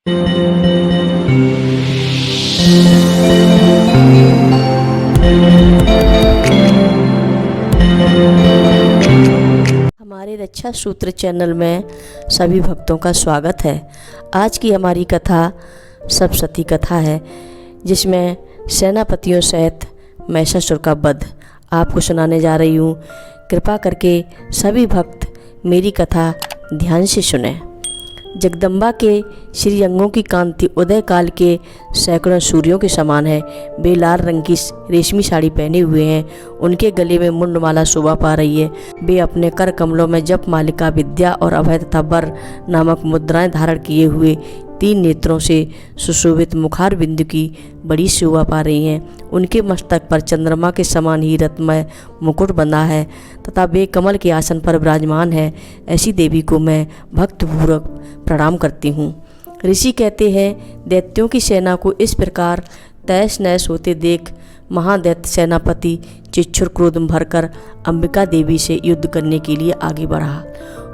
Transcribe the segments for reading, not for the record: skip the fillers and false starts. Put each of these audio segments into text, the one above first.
हमारे रक्षा सूत्र चैनल में सभी भक्तों का स्वागत है। आज की हमारी कथा सप्तशती कथा है, जिसमें सेनापतियों सहित महिषासुर का वध आपको सुनाने जा रही हूँ। कृपा करके सभी भक्त मेरी कथा ध्यान से सुने। जगदम्बा के श्री अंगों की कांति उदय काल के सैकड़ों सूर्यों के समान है। वे लाल रंग की रेशमी साड़ी पहने हुए हैं। उनके गले में मुंडमाला शोभा पा रही है। वे अपने कर कमलों में जप मालिका, विद्या और अभय तथा वर नामक मुद्राएं धारण किए हुए तीन नेत्रों से सुशोभित मुखार बिंदु की बड़ी शोभा पा रही हैं। उनके मस्तक पर चंद्रमा के समान ही रत्नमय मुकुट बंधा है तथा वे कमल के आसन पर विराजमान है। ऐसी देवी को मैं भक्तिपूर्वक प्रणाम करती हूँ। ऋषि कहते हैं, दैत्यों की सेना को इस प्रकार तहस नहस होते देख महादैत्य सेनापति चिच्छुर क्रोध में भरकर अंबिका देवी से युद्ध करने के लिए आगे बढ़ा।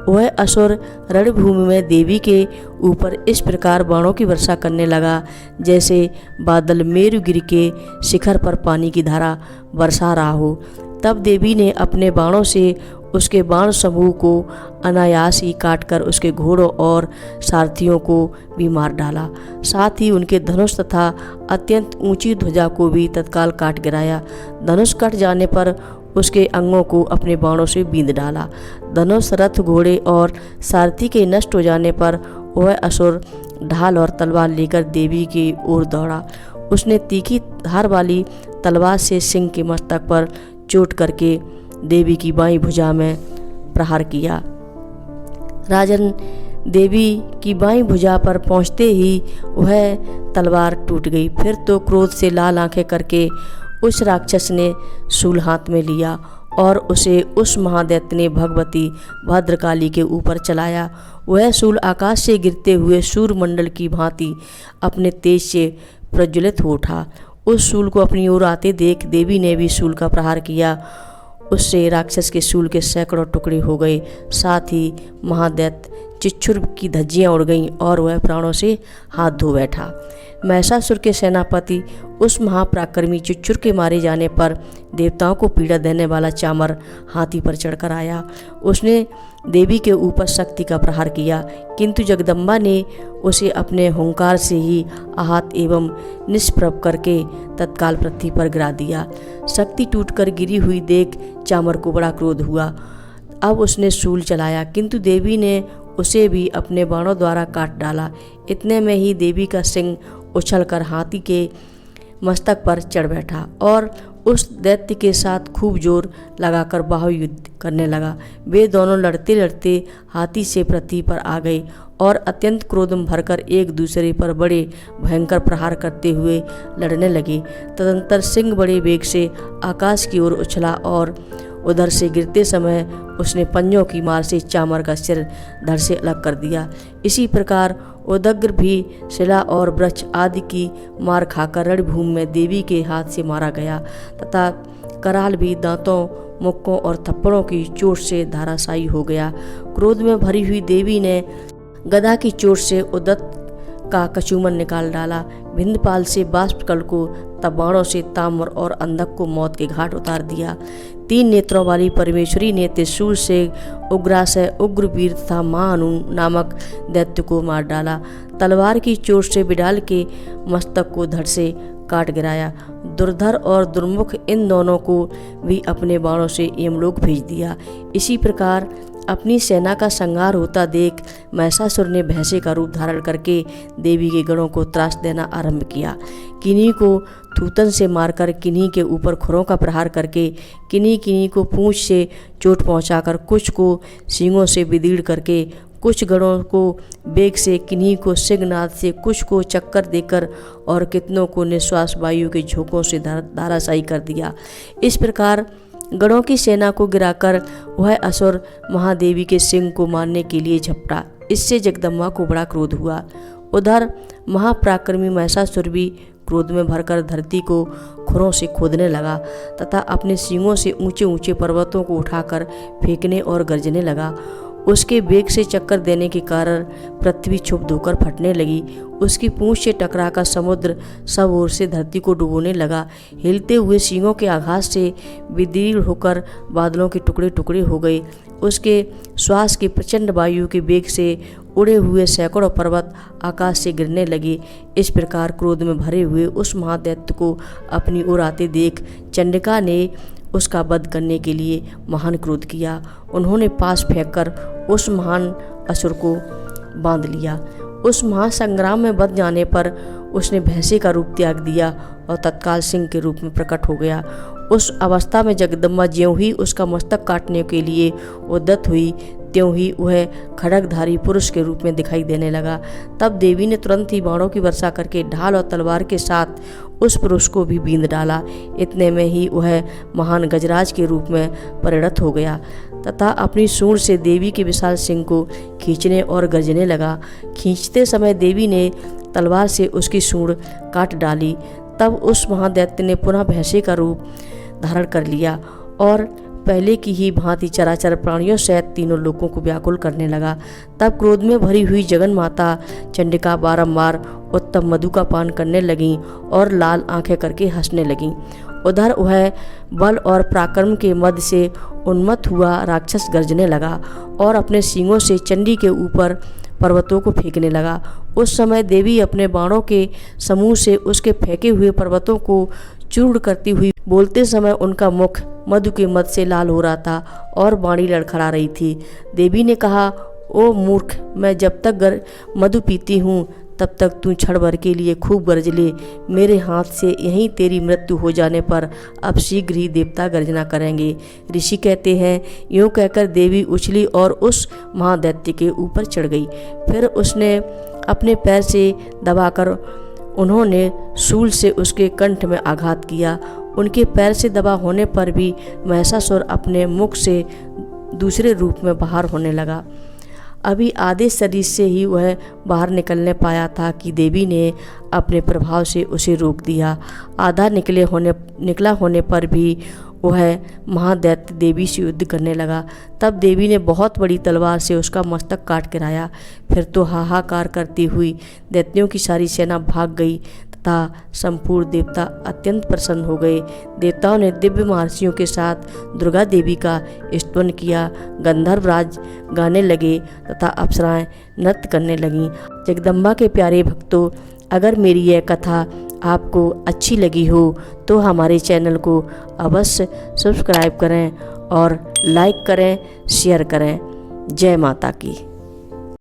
वह असुर रणभूमि में देवी के ऊपर इस प्रकार बाणों की वर्षा करने लगा, जैसे बादल मेरुगिरी के शिखर पर पानी की धारा बरसा रहा हो। तब देवी ने अपने बाणों से उसके बाण समूह को अनायास ही काटकर उसके घोड़ों और सारथियों को भी मार डाला। साथ ही उनके धनुष तथा अत्यंत ऊंची ध्वजा को भी तत्काल काट गिराया। धनुष कट जाने पर उसके अंगों को अपने बाणों से बींध डाला। धनुष, रथ, घोड़े और सारथी के नष्ट हो जाने पर वह असुर ढाल और तलवार लेकर देवी की ओर दौड़ा। उसने तीखी धार वाली तलवार से सिंह के मस्तक पर चोट करके देवी की बाईं भुजा में प्रहार किया। राजन, देवी की बाईं भुजा पर पहुंचते ही वह तलवार टूट गई। फिर तो क्रोध से लाल आंखें करके उस राक्षस ने शूल हाथ में लिया और उसे उस महादैत्य ने भगवती भद्रकाली के ऊपर चलाया। वह शूल आकाश से गिरते हुए सूर्यमंडल की भांति अपने तेज से प्रज्वलित हो उठा। उस शूल को अपनी ओर आते देख देवी ने भी शूल का प्रहार किया। उससे राक्षस के शूल के सैकड़ों टुकड़े हो गए। साथ ही महादैत्य चिच्छुर की धज्जियां उड़ गईं और वह प्राणों से हाथ धो बैठा। महिषासुर के सेनापति उस महापराक्रमी चिच्छुर के मारे जाने पर देवताओं को पीड़ा देने वाला चामर हाथी पर चढ़कर आया। उसने देवी के ऊपर शक्ति का प्रहार किया, किंतु जगदम्बा ने उसे अपने हुंकार से ही आहत एवं निष्प्रभ करके तत्काल पृथ्वी पर गिरा दिया। शक्ति टूटकर गिरी हुई देख चामर को बड़ा क्रोध हुआ। अब उसने शूल चलाया, किंतु देवी ने उसे भी अपने बाणों द्वारा काट डाला। इतने में ही देवी का सिंह उछलकर हाथी के मस्तक पर चढ़ बैठा और उस दैत्य के साथ खूब जोर लगाकर बाहुयुद्ध करने लगा। वे दोनों लड़ते लड़ते हाथी से पृथ्वी पर आ गए और अत्यंत क्रोध में भरकर एक दूसरे पर बड़े भयंकर प्रहार करते हुए लड़ने लगे। तदंतर सिंह बड़े वेग से आकाश की ओर उछला और उधर से गिरते समय उसने पंजों की मार से चामर का सिर धड़ से अलग कर दिया। इसी प्रकार उदग्र भी शिला और वृक्ष आदि की मार खाकर रणभूमि में देवी के हाथ से मारा गया तथा कराल भी दांतों, मुक्कों और थप्पड़ों की चोट से धाराशायी हो गया। क्रोध में भरी हुई देवी ने गदा की चोट से उदत्त का कचूमन निकाल डाला। विंध्यपाल से बाष्पकल को, तब बाणों से ताम्र और अंधक को मौत के घाट उतार दिया। तीन नेत्रों वाली परमेश्वरी ने त्रिशूल से उग्रासय, उग्रवीर तथा महाअनु नामक दैत्य को मार डाला। तलवार की चोट से बिडाल के मस्तक को धड़ से काट गिराया। दुर्धर और दुर्मुख इन दोनों को भी अपने बाणों से यमलोक भेज दिया। इसी प्रकार अपनी सेना का संहार होता देख महिषासुर ने भैंसे का रूप धारण करके देवी के गणों को त्रास देना आरंभ किया। किन्हीं को थूतन से मारकर, किन्हीं के ऊपर खुरों का प्रहार करके, किन्हीं को पूंछ से चोट पहुंचाकर, कुछ को सींगों से बिदीड़ करके, कुछ गणों को बेग से, किन्हीं को सिंहनाद से, कुछ को चक्कर देकर और कितनों को निश्वास वायु के झोंकों से धाराशायी कर दिया। इस प्रकार गणों की सेना को गिराकर वह असुर महादेवी के सिंह को मारने के लिए झपटा। इससे जगदम्बा को बड़ा क्रोध हुआ। उधर महापराक्रमी महिषासुर भी क्रोध में भरकर धरती को खुरों से खोदने लगा तथा अपने सींगों से ऊंचे ऊंचे पर्वतों को उठाकर फेंकने और गरजने लगा। उसके वेग से चक्कर देने के कारण पृथ्वी क्षुब्ध होकर फटने लगी। उसकी पूंछ से टकराकर समुद्र सब ओर से धरती को डुबोने लगा। हिलते हुए सींगों के आघात से विदीर्ण होकर बादलों के टुकड़े टुकड़े हो गए। उसके श्वास की प्रचंड वायु के वेग से उड़े हुए सैकड़ों पर्वत आकाश से गिरने लगे। इस प्रकार क्रोध में भरे हुए उस महादैत्य को अपनी ओर आते देख चंडिका ने उसका वध करने के लिए महान क्रोध किया। उन्होंने पास फेंककर उस महान असुर को बांध लिया। उस महासंग्राम में बच जाने पर उसने भैंसे का रूप त्याग दिया और तत्काल सिंह के रूप में प्रकट हो गया। उस अवस्था में जगदम्बा ज्यों ही उसका मस्तक काटने के लिए उद्यत हुई, त्यों ही वह खड्गधारी पुरुष के रूप में दिखाई देने लगा। तब देवी ने तुरंत ही बाणों की वर्षा करके ढाल और तलवार के साथ उस पुरुष को भी बींध डाला। इतने में ही वह महान गजराज के रूप में परिणत हो गया तथा अपनी सूंड से देवी के विशाल सिंह को खींचने और गरजने लगा। खींचते समय देवी ने तलवार से उसकी सूंड काट डाली। तब उस महादैत्य ने पुनः भैंसे का रूप धारण कर लिया और पहले की ही भांति चराचर प्राणियों सहित तीनों लोगों को व्याकुल करने लगा। तब क्रोध में भरी हुई जगन माता चंडिका बारंबार उत्तम मधु का पान करने लगीं और लाल आंखें करके हंसने लगीं। उधर वह बल और पराक्रम के मद से उन्मत्त हुआ राक्षस गर्जने लगा और अपने सींगों से चंडी के ऊपर पर्वतों को फेंकने लगा। उस समय देवी अपने बाणों के समूह से उसके फेंके हुए पर्वतों को चूर्ण करती हुई बोलते समय उनका मुख मधु के मद से लाल हो रहा था और वाणी लड़खड़ा रही थी। देवी ने कहा, ओ मूर्ख, मैं जब तक मधु पीती हूँ तब तक तू क्षण भर के लिए खूब गरज ले। मेरे हाथ से यहीं तेरी मृत्यु हो जाने पर अब शीघ्र ही देवता गर्जना करेंगे। ऋषि कहते हैं, यूँ कहकर देवी उछली और उस महादैत्य के ऊपर चढ़ गई। फिर उसने अपने पैर से दबाकर उन्होंने शूल से उसके कंठ में आघात किया। उनके पैर से दबा होने पर भी महिषासुर अपने मुख से दूसरे रूप में बाहर होने लगा। अभी आधे शरीर से ही वह बाहर निकलने पाया था कि देवी ने अपने प्रभाव से उसे रोक दिया। आधा निकला होने पर भी वह महादैत्य देवी से युद्ध करने लगा। तब देवी ने बहुत बड़ी तलवार से उसका मस्तक काट गिराया। फिर तो हाहाकार करती हुई दैत्यों की सारी सेना भाग गई तथा संपूर्ण देवता अत्यंत प्रसन्न हो गए। देवताओं ने दिव्य महर्षियों के साथ दुर्गा देवी का स्तुति किया। गंधर्वराज गाने लगे तथा अप्सराएं नृत्य करने लगीं। जगदम्बा के प्यारे भक्तों, अगर मेरी यह कथा आपको अच्छी लगी हो तो हमारे चैनल को अवश्य सब्सक्राइब करें और लाइक करें, शेयर करें। जय माता की।